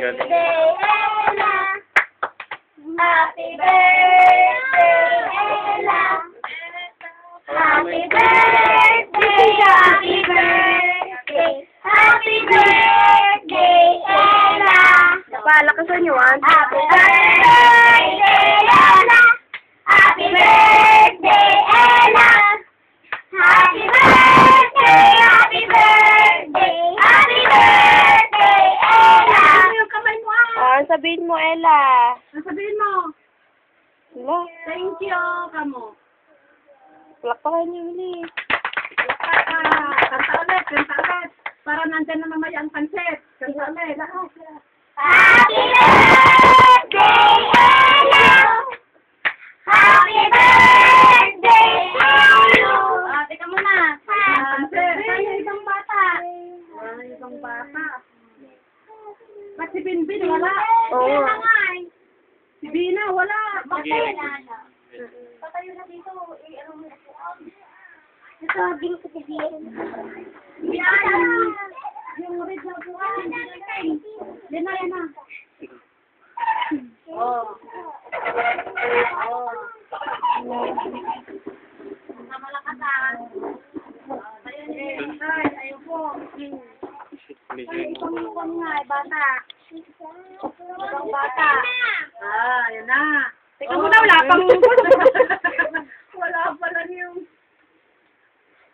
galing. Ella. Happy birthday, Ella. Happy birthday, happy birthday, happy birthday, Ella. Palakasan niyo, ah. Happy birthday, Ella. Happy birthday, Ella. Happy birthday, happy birthday, happy birthday, Ella. Yung kamay mo, ah. Ah, sabihin mo, Ella. Sabihin mo. Hala, Thank you, kamo. palakpakan niyo ulit. Kanta ulit, kanta ulit. Para nandyan na mamaya ang pansit. Kanta ulit, lahat. Happy birthday, Ella. Happy birthday to you. Ah, teka muna. Pansit. Ay, isang bata. Ay, isang bata. Ba't si Binbin wala? Oo. Si Bina wala. Sige. Patayo na dito. Ano mo ito, bing ko sabihin. Yung red na buwan. Yan na, yan na. Oh. Oh. Namalakasan. Ay, ayaw po. Pangmukan nga, bata. Ibang bata. Ah, yan na. Teka muna, wala pang... Wala pala yung...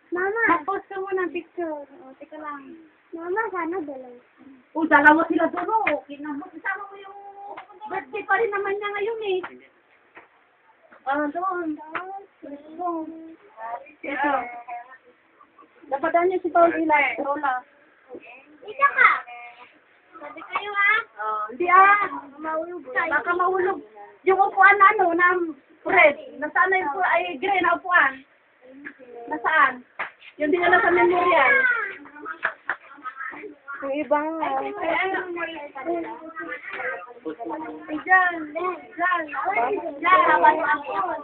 Mama. Mag-post ka muna ng picture. O, teka lang. Mama, sana dalawa. O, dalawa sila doon, o. Kinabot. Isama mo yung birthday pa rin naman niya ngayon, eh. Ah, doon. Ito. Napadaan niyo si Paul Ilay. Lola. Ika ka. Sabi kayo, ah. Hindi, ah. Mahulog Baka mahulog. Yung upuan na, ano, na Fred. Nasaan na yung ay, gray na upuan? Nasaan? Yung din na nasa memorial. Yung ibang... Diyan. Diyan. Diyan. Habang ako.